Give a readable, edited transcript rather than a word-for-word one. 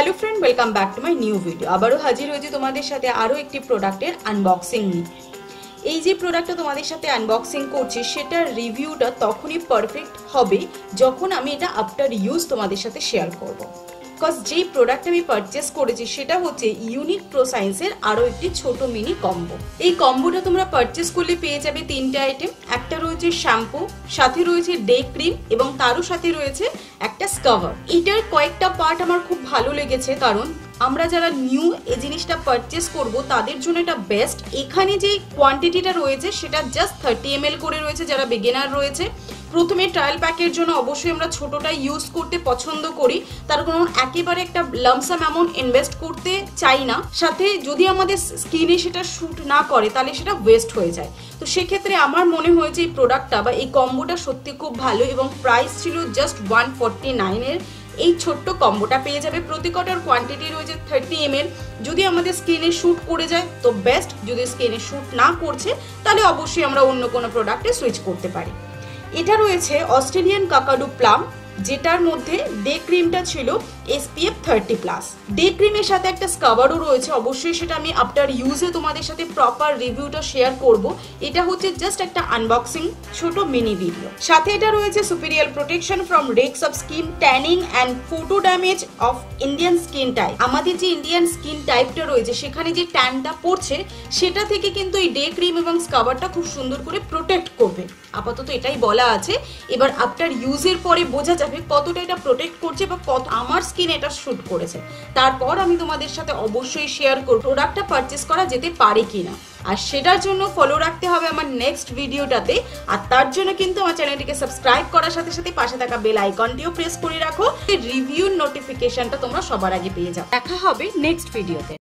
Hello friend, welcome back to my new video. আবারও হাজির হয়েছি তোমাদের সাথে আরও একটি প্রোডাক্টের আনবক্সিং নিয়ে। এই যে প্রোডাক্টটা তোমাদের সাথে আনবক্সিং করছি সেটার রিভিউটা তখনই পারফেক্ট হবে যখন আমি এটা আফটার ইউজ তোমাদের সাথে শেয়ার করব। বিকজ যেই প্রোডাক্ট আমি পারচেস করেছি সেটা হচ্ছে ইউনিক প্রো সায়েন্সের আরও একটি ছোট মিনি কম্বো। এই কম্বোটা তোমরা পারচেস করলে পেয়ে যাবে তিনটে আইটেম। একটা রয়েছে শ্যাম্পু, সাথে রয়েছে ডে ক্রিম এবং তারও সাথে রয়েছে একটা স্কাভার। এটার কয়েকটা পার্ট আমার খুব ভালো লেগেছে, কারণ আমরা যারা নিউ এই জিনিসটা পারচেস করব তাদের জন্য এটা বেস্ট। এখানে যে কোয়ান্টিটিটা রয়েছে সেটা জাস্ট 30 ml করে রয়েছে যারা বিগিনার রয়েছে। প্রথমে ট্রায়াল প্যাকের জন্য অবশ্যই আমরা ছোটটা ইউজ করতে পছন্দ করি, তার কারণ একেবারে একটা লামসাম অ্যামাউন্ট ইনভেস্ট করতে চাই না। সাথে যদি আমাদের স্কিনে সেটা শ্যুট না করে তাহলে সেটা ওয়েস্ট হয়ে যায়। তো সেক্ষেত্রে আমার মনে হয়েছে এই প্রোডাক্টটা বা এই কম্বোটা সত্যি খুব ভালো এবং প্রাইস ছিল জাস্ট 149 এর। এই ছোট্ট কম্বোটা পেয়ে যাবে। প্রতি কটার কোয়ান্টিটি রয়েছে 30 ml। যদি আমাদের স্কিনে শ্যুট করে যায় তো বেস্ট, যদি স্কিনে শ্যুট না করছে তাহলে অবশ্যই আমরা অন্য কোনো প্রোডাক্টে সুইচ করতে পারি। এটা রয়েছে অস্ট্রেলিয়ান কাকাডু প্লাম, যেটার মধ্যে ডে ক্রিমটা ছিল SPF 30+। ডে ক্রিমের সাথে একটা স্কাবারও রয়েছে, অবশ্যই সেটা আমি আফটার ইউজে তোমাদের সাথে প্রপার রিভিউটা শেয়ার করব। এটা হচ্ছে জাস্ট একটা আনবক্সিং ছোট মিনি ভিডিও। সাথে এটা রয়েছে superior protection from risk of skin tanning and photo damage of Indian skin type. আমাদের যে ইন্ডিয়ান স্কিন টাইপটা রয়েছে সেখানে যে ট্যানটা পড়ছে সেটা থেকে কিন্তু এই ডে ক্রিম এবং স্কাবারটা খুব সুন্দর করে প্রোটেক্ট করবে। আপাতত এটাই বলা আছে, এবার আফটার ইউজের পরে বোঝা যাবে কতটা এটা প্রোটেক্ট করছে বা কত আমার স্কিন এটা শ্যুট করেছে। তারপর আমি তোমাদের সাথে অবশ্যই শেয়ার করব প্রোডাক্টটা পারচেস করা যেতে পারে কিনা। আর সেটার জন্য ফলো রাখতে হবে আমার নেক্সট ভিডিওটাতে। আর তার জন্য কিন্তু আমার চ্যানেলটিকে সাবস্ক্রাইব করার সাথে সাথে পাশে থাকা বেল আইকনটিও প্রেস করে রাখো, রিভিউ নোটিফিকেশনটা তোমরা সবার আগে পেয়ে যাও। দেখা হবে নেক্সট ভিডিওতে।